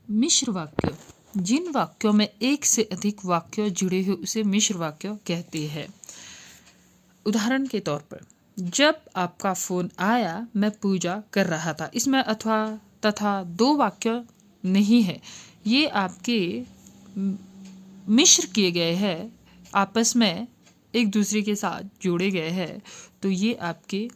मिश्र वाक्य, जिन वाक्यों में एक से अधिक वाक्य जुड़े हुए उसे मिश्र वाक्य कहते हैं। उदाहरण के तौर पर, जब आपका फोन आया मैं पूजा कर रहा था। इसमें अथवा तथा दो वाक्य नहीं है, ये आपके मिश्र किए गए हैं, आपस में एक दूसरे के साथ जोड़े गए हैं, तो ये आपके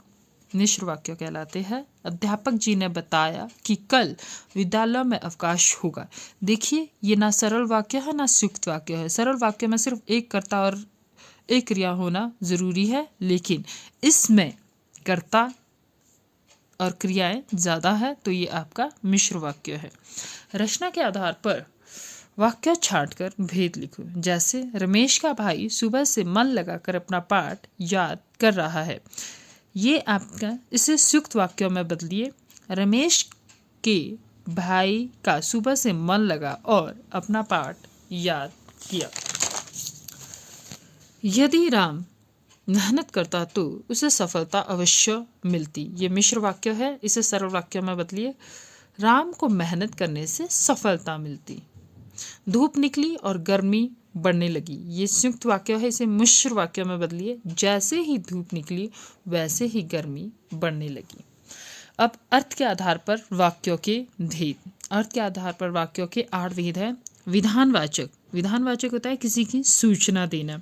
मिश्र वाक्य कहलाते हैं। अध्यापक जी ने बताया कि कल विद्यालय में अवकाश होगा। देखिए, ये ना सरल वाक्य है ना संयुक्त वाक्य है। सरल वाक्य में सिर्फ एक कर्ता और एक क्रिया होना जरूरी है, लेकिन इसमें कर्ता और क्रियाएं ज़्यादा है, तो ये आपका मिश्र वाक्य है। रचना के आधार पर वाक्य छांटकर भेद लिखो। जैसे, रमेश का भाई सुबह से मन लगाकर अपना पाठ याद कर रहा है। ये आपका, इसे संयुक्त वाक्यों में बदलिए। रमेश के भाई का सुबह से मन लगा और अपना पाठ याद किया। यदि राम मेहनत करता तो उसे सफलता अवश्य मिलती। ये मिश्र वाक्य है, इसे सरल वाक्य में बदलिए। राम को मेहनत करने से सफलता मिलती। धूप निकली और गर्मी बढ़ने लगी। ये संयुक्त वाक्य है, इसे मिश्र वाक्य में बदलिए। जैसे ही धूप निकली वैसे ही गर्मी बढ़ने लगी। अब अर्थ के आधार पर वाक्यों के भेद। अर्थ के आधार पर वाक्यों के 8 भेद है। विधानवाचक, विधानवाचक होता है किसी की सूचना देना।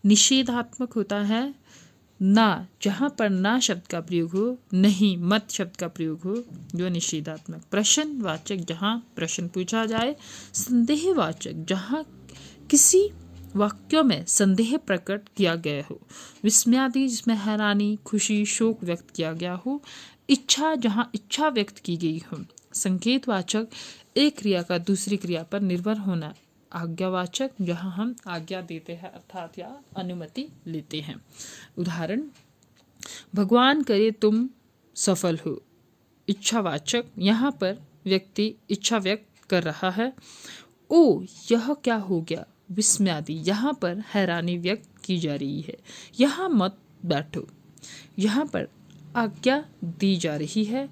निषेधात्मक होता है ना, जहाँ पर ना शब्द का प्रयोग हो, नहीं मत शब्द का प्रयोग हो, जो निषेधात्मक। प्रश्नवाचक, जहाँ प्रश्न पूछा जाए। संदेहवाचक, जहाँ किसी वाक्यों में संदेह प्रकट किया गया हो। विस्मयादि, जिसमें हैरानी, खुशी, शोक व्यक्त किया गया हो। इच्छा, जहाँ इच्छा व्यक्त की गई हो। संकेतवाचक, एक क्रिया का दूसरी क्रिया पर निर्भर होना। आज्ञावाचक, जहाँ हम आज्ञा देते हैं अर्थात या अनुमति लेते हैं। उदाहरण, भगवान करे तुम सफल हो। इच्छावाचक, यहाँ पर व्यक्ति इच्छा व्यक्त कर रहा है। ओ यह क्या हो गया। विस्मयादि, यहाँ पर हैरानी व्यक्त की जा रही है। यहाँ मत बैठो, यहाँ पर आज्ञा दी जा रही है।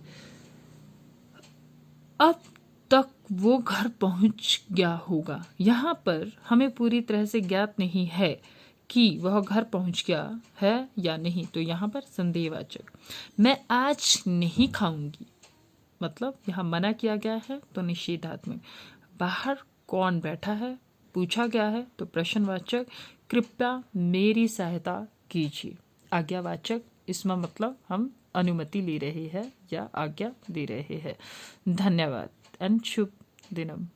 अब तक वो घर पहुंच गया होगा। यहाँ पर हमें पूरी तरह से ज्ञात नहीं है कि वह घर पहुंच गया है या नहीं, तो यहाँ पर संदेहवाचक। मैं आज नहीं खाऊंगी, मतलब यहाँ मना किया गया है, तो निषेधात्मक। बाहर कौन बैठा है, पूछा गया है, तो प्रश्नवाचक। कृपया मेरी सहायता कीजिए। आज्ञावाचक, इसमें मतलब हम अनुमति ले रहे हैं या आज्ञा दे रहे हैं। धन्यवाद एंड शुभ दिनम।